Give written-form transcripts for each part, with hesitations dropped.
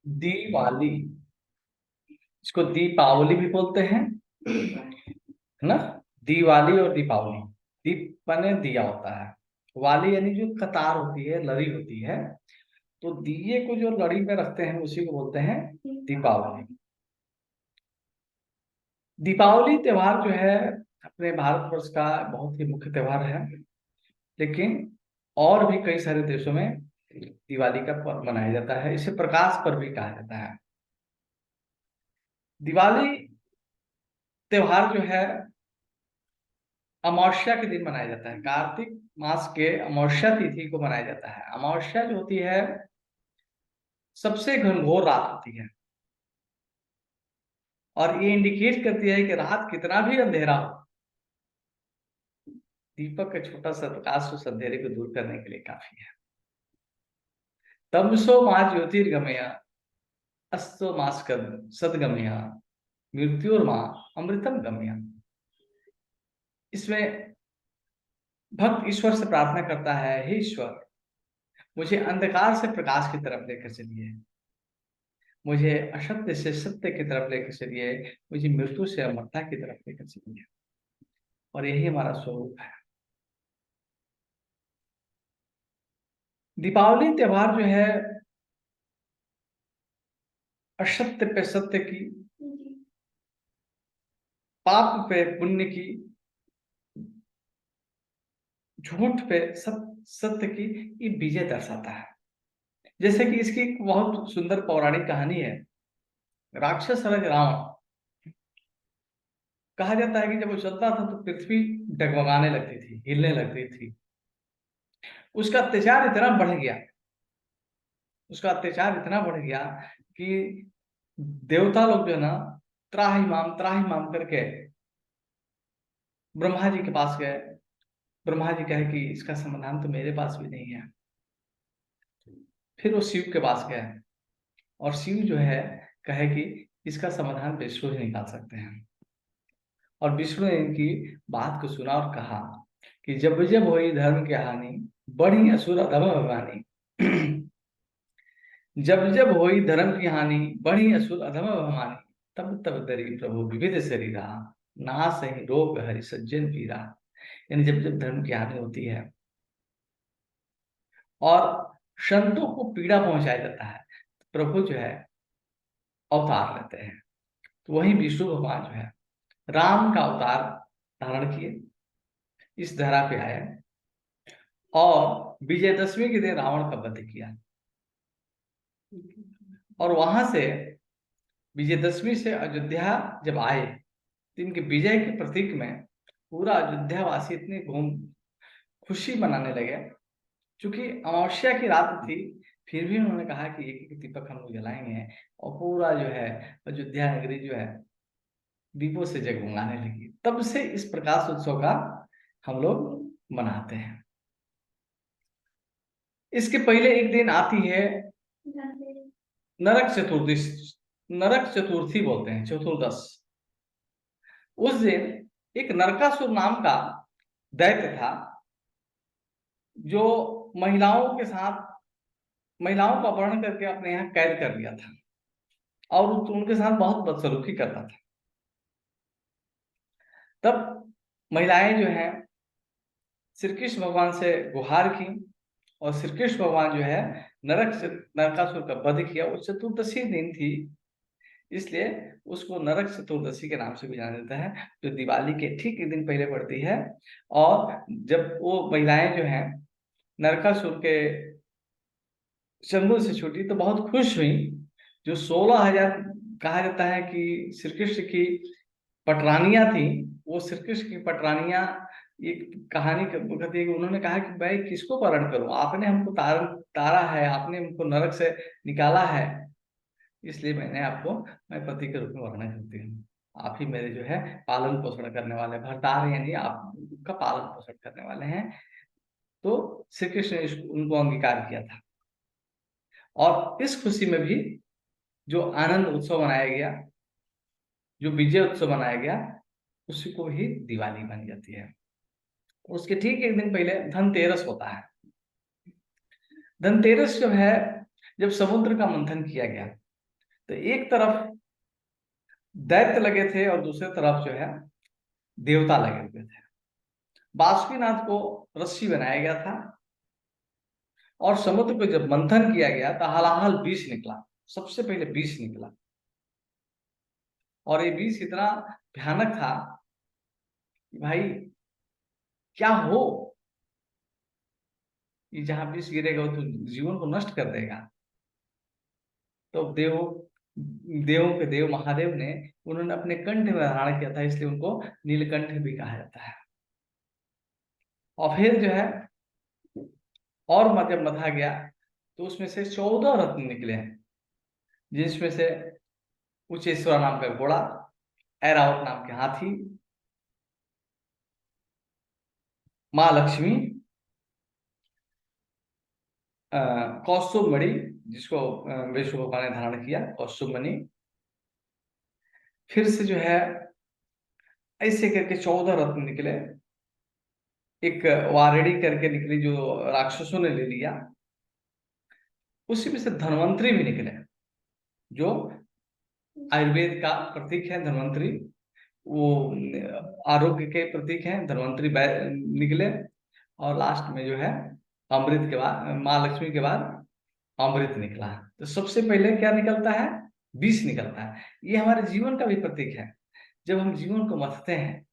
दिवाली, इसको दीपावली भी बोलते हैं, है ना। दिवाली और दीपावली, दीप माने दिया होता है, वाली यानी जो कतार होती है, लड़ी होती है, तो दिए को जो लड़ी में रखते हैं उसी को बोलते हैं दीपावली। दीपावली त्योहार जो है अपने भारतवर्ष का बहुत ही मुख्य त्योहार है, लेकिन और भी कई सारे देशों में दिवाली का पर्व मनाया जाता है। इसे प्रकाश पर्व भी कहा जाता है। दिवाली त्योहार जो है अमावस्या के दिन मनाया जाता है, कार्तिक मास के अमावस्या तिथि को मनाया जाता है। अमावस्या जो होती है सबसे घनघोर रात होती है, और ये इंडिकेट करती है कि रात कितना भी अंधेरा हो, दीपक का छोटा सा प्रकाश उस अंधेरे को दूर करने के लिए काफी है। तमसो माँ ज्योतिर्गमय अस्तो मास्कर सदगमय मृत्युर्मा अमृतम गम्य। इसमें भक्त ईश्वर से प्रार्थना करता है, हे ईश्वर, मुझे अंधकार से प्रकाश की तरफ लेकर चलिए, मुझे असत्य से सत्य की तरफ लेकर चलिए, मुझे मृत्यु से अमरता की तरफ लेकर चलिए। और यही हमारा स्वरूप है। दीपावली त्योहार जो है असत्य पे सत्य की, पाप पे पुण्य की, झूठ पे सत्य की ये विजय दर्शाता है। जैसे कि इसकी एक बहुत सुंदर पौराणिक कहानी है। राक्षस राज रावण, कहा जाता है कि जब वो चलता था तो पृथ्वी डगमगाने लगती थी, हिलने लगती थी। उसका अत्याचार इतना बढ़ गया, उसका अत्याचार इतना बढ़ गया कि देवता लोग जो है ना त्राहि माम करके ब्रह्मा जी के पास गए। ब्रह्मा जी कहे कि इसका समाधान तो मेरे पास भी नहीं है। फिर वो शिव के पास गए, और शिव जो है कहे कि इसका समाधान विष्णु ही निकाल सकते हैं। और विष्णु ने इनकी बात को सुना और कहा कि जब जब हुई धर्म की हानि, बढ़ी असुर अधम भवानी। जब जब हुई धर्म की हानि, बढ़ी असुर अधम भवानी, तब तब दरी प्रभु विविध शरीरा, ना सही रोग हरि सज्जन पीरा। यानी जब जब धर्म की हानि होती है और संतों को पीड़ा पहुंचाया जाता है, तो प्रभु जो है अवतार लेते हैं। तो वही विष्णु भगवान जो है राम का अवतार धारण किए, इस धरा पे आए और विजयदशमी के दिन रावण का वध किया। और वहां से विजयदशमी से अयोध्या जब आए तो इनके विजय के प्रतीक में पूरा अयोध्यावासी इतने घूम खुशी मनाने लगे। क्योंकि अमावस्या की रात थी, फिर भी उन्होंने कहा कि एक एक दीपक हम लोग जलाएंगे, और पूरा जो है अयोध्या नगरी जो है दीपों से जगमगाने लगी। तब से इस प्रकाश उत्सव का हम लोग मनाते हैं। इसके पहले एक दिन आती है नरक चतुर्दशी, नरक चतुर्थी बोलते हैं, चतुर्दश। उस दिन एक नरकासुर नाम का दैत्य था, जो महिलाओं के साथ महिलाओं का अपहरण करके अपने यहाँ कैद कर लिया था, और उनके साथ बहुत बदसलूकी करता था। तब महिलाएं जो हैं श्री कृष्ण भगवान से गुहार की, और श्री कृष्ण भगवान जो है नरकासुर का वध किया। वो चतुर्दशी दिन थी, इसलिए उसको नरक चतुर्दशी के नाम से भी जाना जाता है, जो दिवाली के ठीक एक दिन पहले पड़ती है। और जब वो महिलाएं जो हैं नरकासुर के चंगुल से छूटी तो बहुत खुश हुई। जो 16,000 कहा जाता है कि श्री कृष्ण की पटरानियां थी, वो श्री कृष्ण की पटरानियां, एक कहानी कहती है कि उन्होंने कहा कि मैं किसको वरण करूं, आपने हमको तारा है, आपने हमको नरक से निकाला है, इसलिए मैं पति के रूप में वर्ण करती हूँ। आप ही मेरे जो है पालन पोषण करने वाले भरतार, यानी आपका पालन पोषण करने वाले हैं। तो श्री कृष्ण ने उनको अंगीकार किया था, और इस खुशी में भी जो आनंद उत्सव मनाया गया, जो विजय उत्सव मनाया गया, उसी को ही दिवाली मानी जाती है। उसके ठीक एक दिन पहले धनतेरस होता है। धनतेरस जो है जब समुद्र का मंथन किया गया, तो एक तरफ दैत्य लगे थे और दूसरी तरफ जो है देवता लगे हुए थे। बासुकीनाथ को रस्सी बनाया गया था और समुद्र को जब मंथन किया गया तो हलाहल विष निकला। सबसे पहले विष निकला और ये विष इतना भयानक था कि भाई क्या हो, ये जहां विष गिरेगा वो तो जीवन को नष्ट कर देगा। तो देवों के देव महादेव ने उन्होंने अपने कंठ में धारण किया था, इसलिए उनको नीलकंठ भी कहा जाता है। और फिर जो है और जब मथा गया तो उसमें से 14 रत्न निकले हैं, जिसमें से उचेश्वर नाम का घोड़ा, ऐरावत नाम के हाथी, माँ लक्ष्मी, कौस्तुभ मणि जिसको विष्णु भगवान ने धारण किया, कौस्तुभ मणि, फिर से जो है ऐसे करके 14 रत्न निकले। एक वारेडी करके निकली जो राक्षसों ने ले लिया, उसी में से धन्वंतरी भी निकले, जो आयुर्वेद का प्रतीक है धन्वंतरी, वो आरोग्य के प्रतीक हैं धन्वंतरी निकले। और लास्ट में जो है अमृत के बाद, माँ लक्ष्मी के बाद अमृत निकला। तो सबसे पहले क्या निकलता है? विष निकलता है। ये हमारे जीवन का भी प्रतीक है। जब हम जीवन को मथते हैं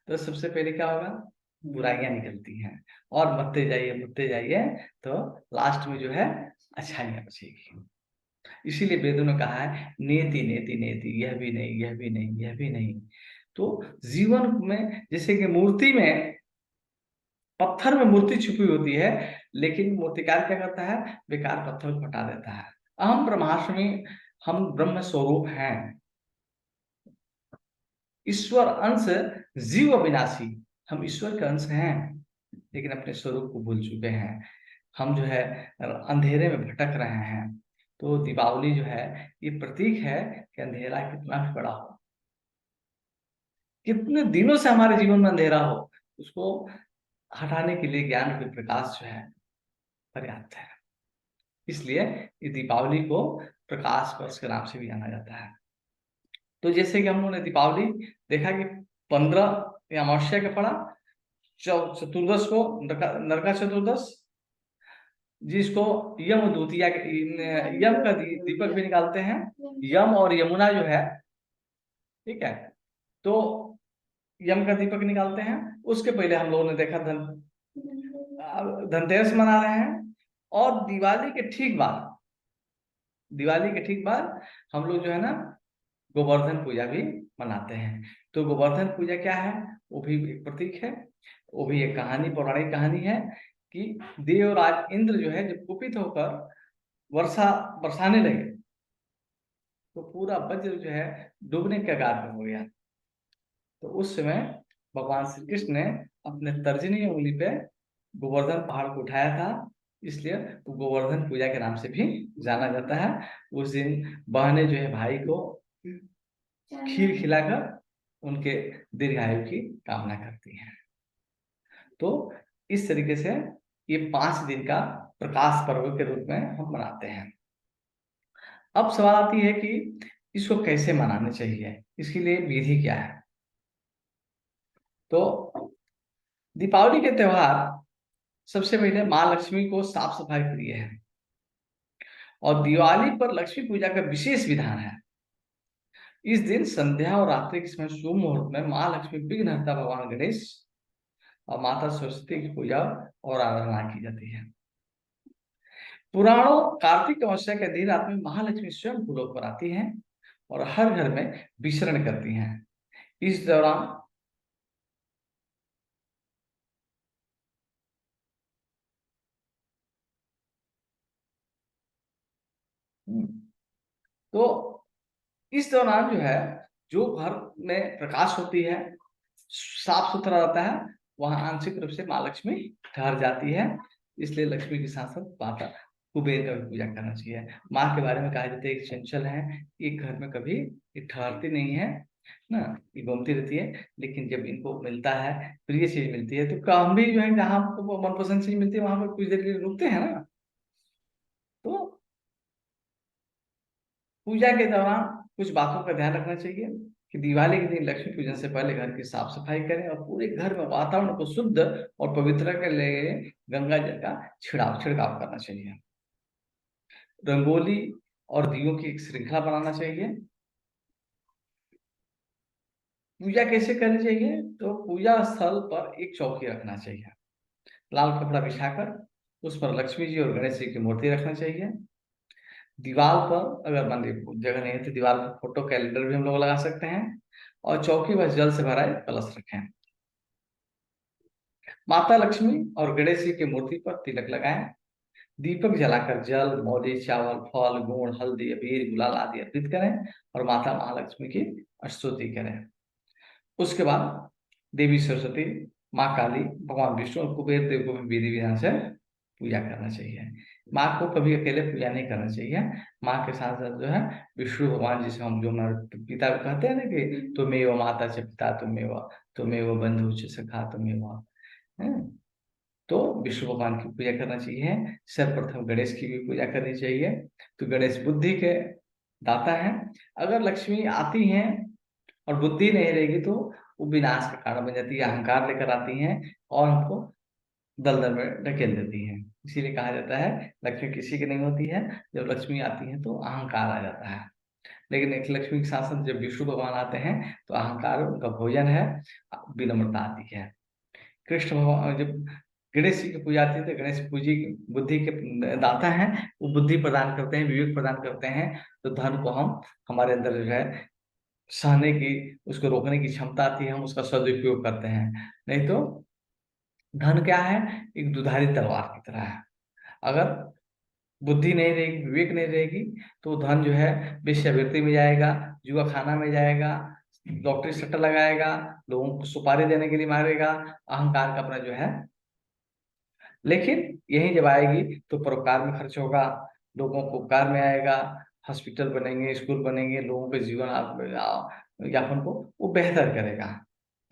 तो सबसे पहले क्या होगा? बुराइयां निकलती हैं, और मरते जाइए तो लास्ट में जो है अच्छाइयां बचेगी। इसीलिए वेदों ने कहा है नेति नेति नेति, यह भी नहीं, यह भी नहीं, यह भी नहीं। तो जीवन में जैसे कि मूर्ति में, पत्थर में मूर्ति छुपी होती है, लेकिन मूर्तिकार क्या करता है? बेकार पत्थर को हटा देता है। अहम ब्रह्मास्मि, हम ब्रह्म स्वरूप हैं। ईश्वर अंश, जीव अविनाशी, हम ईश्वर के अंश हैं, लेकिन अपने स्वरूप को भूल चुके हैं। हम जो है अंधेरे में भटक रहे हैं। तो दीपावली जो है ये प्रतीक है कि अंधेरा कितना भी बड़ा हो, कितने दिनों से हमारे जीवन में अंधेरा हो, उसको हटाने के लिए ज्ञान के प्रकाश जो है पर्याप्त है। इसलिए ये दीपावली को प्रकाश पर्व के नाम से भी जाना जाता है। तो जैसे कि हम लोगों ने दीपावली देखा कि 15 अमावस्या का पड़ा, चतुर्दश को नरका चतुर्दश, जिसको यम द्वितीया, यम का दीपक भी निकालते हैं। यम और यमुना जो है, ठीक है, तो यम का दीपक निकालते हैं। उसके पहले हम लोगों ने देखा धनतेरस मना रहे हैं। और दिवाली के ठीक बाद हम लोग जो है ना गोवर्धन पूजा भी मनाते हैं। तो गोवर्धन पूजा क्या है? वो भी एक प्रतीक है, वो भी एक कहानी, पौराणिक कहानी है कि देवराज इंद्र जो है जब कुपित होकर वर्षा बरसाने लगे तो पूरा वज्र जो है डूबने के कगार पर हो गया। तो उस समय भगवान श्री कृष्ण ने अपने तर्जनी उंगली पे गोवर्धन पहाड़ को उठाया था, इसलिए वो गोवर्धन पूजा के नाम से भी जाना जाता है। उस दिन बहनें जो है भाई को खीर खिलाकर उनके दीर्घायु की कामना करती हैं। तो इस तरीके से ये 5 दिन का प्रकाश पर्व के रूप में हम मनाते हैं। अब सवाल आती है कि इसको कैसे मनाना चाहिए, इसके लिए विधि क्या है? तो दीपावली के त्योहार सबसे पहले माँ लक्ष्मी को साफ सफाई प्रिय है, और दिवाली पर लक्ष्मी पूजा का विशेष विधान है। इस दिन संध्या और रात्रि के समय शुभ मुहूर्त में माँ लक्ष्मी, विघ्नहर्ता भगवान गणेश और माता सरस्वती की पूजा और आराधना की जाती है। पुराणों कार्तिक अमावस्या के दिन रात में महालक्ष्मी स्वयं भूलोक पर आती हैं और हर घर में विचरण करती हैं। इस दौरान तो इस दौरान जो है, जो घर में प्रकाश होती है, साफ सुथरा रहता है, वहां आंशिक रूप से माँ लक्ष्मी ठहर जाती है। इसलिए लक्ष्मी के साथ साथ माता कुबेर का भी पूजा करना चाहिए। माँ के बारे में कहा जाता है कि चंचल है, एक घर में कभी ये ठहरती नहीं है ना, ये घूमती रहती है। लेकिन जब इनको मिलता है, प्रिय चीज मिलती है, तो हम भी जो है जहाँ हमको मनपसंद चीज मिलती है वहां पर कुछ देर के लिए रुकते हैं ना। तो पूजा के दौरान कुछ बातों का ध्यान रखना चाहिए कि दिवाली के दिन लक्ष्मी पूजन से पहले घर की साफ सफाई करें और पूरे घर में वातावरण को शुद्ध और पवित्र के लिए गंगा जल का छिड़काव करना चाहिए। रंगोली और दियों की एक श्रृंखला बनाना चाहिए। पूजा कैसे करनी चाहिए? तो पूजा स्थल पर एक चौकी रखना चाहिए, लाल कपड़ा बिछाकर उस पर लक्ष्मी जी और गणेश जी की मूर्ति रखना चाहिए। दीवार पर अगर मान लीजिए जगह नहीं है तो दीवार पर फोटो कैलेंडर भी हम लोग लगा सकते हैं और चौकी पर जल से भरा एक कलश रखें। माता लक्ष्मी और गणेश जी की मूर्ति पर तिलक लगाएं। दीपक जलाकर जल, मौली, चावल, फल, गुड़, हल्दी, अबीर, गुलाल आदि अर्पित करें और माता महालक्ष्मी की स्तुति करें। उसके बाद देवी सरस्वती, माँ काली, भगवान विष्णु और कुबेर देव को भी विधि विधान से पूजा करना चाहिए। माँ को कभी अकेले पूजा नहीं करना चाहिए। माँ के साथ साथ जो है विष्णु भगवान, जिसे हम जो हमारे पिता को कहते हैं ना कि तुमेव माता च पिता तुमेव बंधु च सखा तुमेव, है। तो विष्णु भगवान की पूजा करना चाहिए। सर्वप्रथम गणेश की भी पूजा करनी चाहिए। तो गणेश बुद्धि के दाता हैं। अगर लक्ष्मी आती हैं और बुद्धि नहीं रहेगी तो वो विनाश का कारण बन जाती है, अहंकार लेकर आती हैं और हमको दलदल में ढकेल देती हैं। इसीलिए कहा जाता है लक्ष्मी किसी की नहीं होती है, जब लक्ष्मी आती है तो अहंकार आ जाता है। लेकिन एक लक्ष्मी के साथ साथ जब विष्णु भगवान आते हैं तो अहंकार उनका भोजन है, विनम्रता आती है। कृष्ण भगवान जब गणेश जी की पूजा आती है तो गणेश पूजी बुद्धि के दाता हैं। वो बुद्धि प्रदान करते हैं, विवेक प्रदान करते हैं। तो धन को हम हमारे अंदर जो है सहने की, उसको रोकने की क्षमता आती है, हम उसका सदुपयोग करते हैं। नहीं तो धन क्या है? एक दुधारी तलवार की तरह है। अगर बुद्धि नहीं रहेगी, विवेक नहीं रहेगी तो धन जो है वेश्यावृत्ति में जाएगा, जुआ खाना में जाएगा, लॉटरी सट्टा लगाएगा, लोगों को सुपारी देने के लिए मारेगा, अहंकार का अपना जो है। लेकिन यही जब आएगी तो परोपकार में खर्च होगा, लोगों को उपकार में आएगा, हॉस्पिटल बनेंगे, स्कूल बनेंगे, लोगों के जीवन यापन को वो बेहतर करेगा।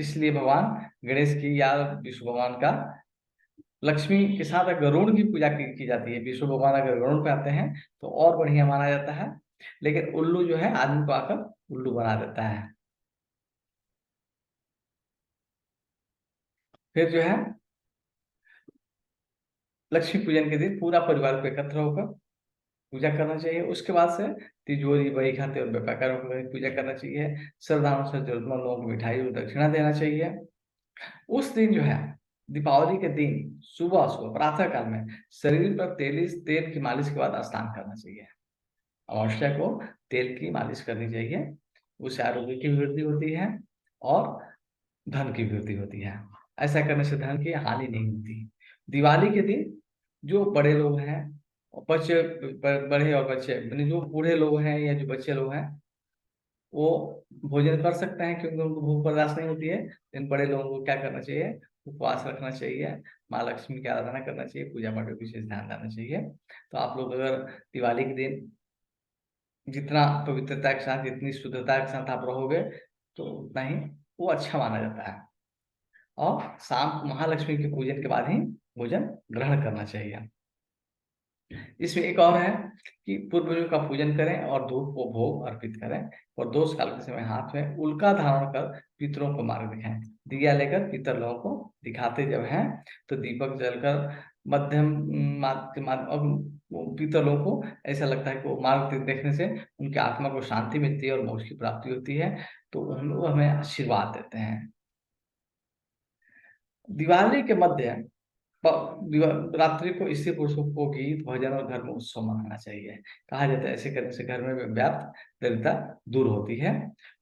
इसलिए भगवान गणेश की या विष्णु भगवान का, लक्ष्मी के साथ अगर गरुड़ की पूजा की जाती है, विष्णु भगवान अगर गरुड़ पे आते हैं तो और बढ़िया माना जाता है। लेकिन उल्लू जो है आदमी को आकर उल्लू बना देता है। फिर जो है लक्ष्मी पूजन के दिन पूरा परिवार को एकत्र होकर पूजा करना चाहिए। उसके बाद से तिजोरी, बही खाते और बेपाकार होकर पूजा करना चाहिए। श्रद्धालुओं से जरूरतमंद लोगों को मिठाई और दक्षिणा देना चाहिए। उस दिन जो है दीपावली के दिन सुबह सुबह प्रातः काल में शरीर पर तेल की मालिश के बाद स्नान करना चाहिए। अमावस्या को तेल की मालिश करनी चाहिए। उससे आरोग्य की भी वृद्धि होती है और धन की वृद्धि होती है। ऐसा करने से धन की हानि नहीं होती। दिवाली के दिन जो बड़े लोग हैं और बच्चे, बड़े और बच्चे यानी जो बूढ़े लोग हैं या जो बच्चे लोग हैं वो भोजन कर सकते हैं क्योंकि उनको भूख बर्दाश्त नहीं होती है। लेकिन बड़े लोगों को क्या करना चाहिए? उपवास रखना चाहिए, माँ लक्ष्मी की आराधना करना चाहिए, पूजा पाठ में विशेष ध्यान देना चाहिए। तो आप लोग अगर दिवाली के दिन जितना पवित्रता के साथ, जितनी शुद्धता के साथ आप रहोगे तो उतना ही वो अच्छा माना जाता है। और शाम को महालक्ष्मी के पूजन के बाद ही भोजन ग्रहण करना चाहिए। इसमें एक और है कि पूर्वजों का पूजन करें और धूप को भोग अर्पित करें और दोष काल के समय हाथ में उल्का धारण कर पितरों को मार्ग दिखाएं। दिया लेकर पितर लोगों को दिखाते जब हैं तो दीपक जलकर मध्यम मार्ग के मार्ग, और वो पितर लोगों को ऐसा लगता है कि वो मार्ग देखने से उनकी आत्मा को शांति मिलती है और मोक्ष की प्राप्ति होती है। तो उन लोग हमें आशीर्वाद देते हैं। दिवाली के मध्य रात्रि को स्त्री पुरुषों को गीत भजन और घर में उत्सव मनाना चाहिए। कहा जाता है ऐसे करने से घर में व्याप्त दरिद्रता दूर होती है।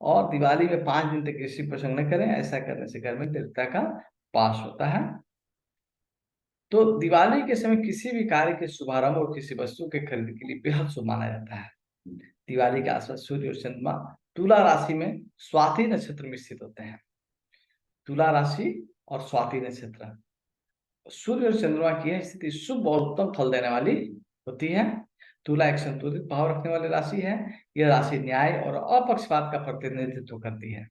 और दिवाली में 5 दिन तक किसी प्रसंग न करें, ऐसा करने से घर में दरिद्रता का पास होता है। तो दिवाली के समय किसी भी कार्य के शुभारंभ और किसी वस्तु के खरीद के लिए बेहद शुभ माना जाता है। दिवाली के आसपास सूर्य और चंद्रमा तुला राशि में स्वाति नक्षत्र में स्थित होते हैं। तुला राशि और स्वाति नक्षत्र, सूर्य और चंद्रमा की यह स्थिति शुभ और उत्तम फल देने वाली होती है। तुला एक संतुलित भाव रखने वाली राशि है। यह राशि न्याय और अपक्षपात का प्रतिनिधित्व करती है।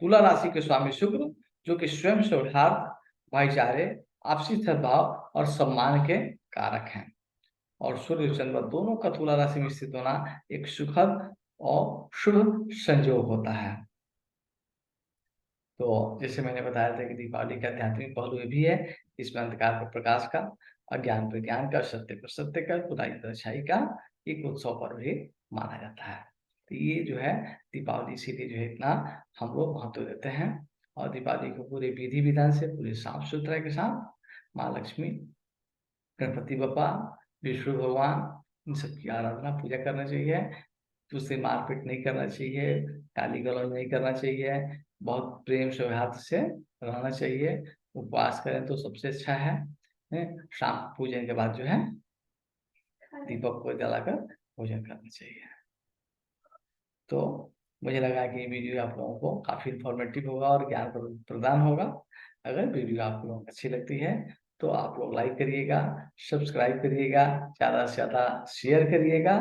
तुला राशि के स्वामी शुक्र, जो कि स्वयं सौहार्द, भाईचारे, आपसी सद्भाव और सम्मान के कारक हैं। और सूर्य चंद्रमा दोनों का तुला राशि में स्थित होना एक सुखद और शुभ संयोग होता है। तो जैसे मैंने बताया था कि दीपावली का आध्यात्मिक पहलू ये भी है, इसमें अंधकार पर प्रकाश का, अज्ञान पर ज्ञान का, सत्य पर सत्य का, बुराई पर अच्छाई का एक उत्सव पर्व भी माना जाता है। तो ये जो है दीपावली इसीलिए जो है इतना हम लोग महत्व देते हैं, और दीपावली को पूरे विधि विधान से, पूरे साफ सुथरा के साथ माँ लक्ष्मी, गणपति बप्पा, विष्णु भगवान, इन सबकी आराधना पूजा करना चाहिए। उससे मारपीट नहीं करना चाहिए, गाली गलौज नहीं करना चाहिए, बहुत प्रेम सौहार्द से रहना चाहिए। उपवास करें तो सबसे अच्छा है। शाम पूजन के बाद जो है दीपक को जलाकर भोजन करना चाहिए। तो मुझे लगा कि ये वीडियो आप लोगों को काफी इंफॉर्मेटिव होगा और ज्ञान प्रदान होगा। अगर वीडियो आप लोगों को अच्छी लगती है तो आप लोग लाइक करिएगा, सब्सक्राइब करिएगा, ज़्यादा से ज़्यादा शेयर करिएगा,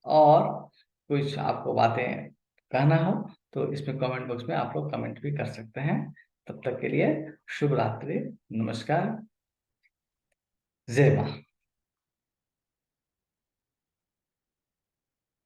और कुछ आपको बातें कहना हो तो इसमें कमेंट बॉक्स में आप लोग कमेंट भी कर सकते हैं। तब तक के लिए शुभ रात्रि, नमस्कार, जय माँ।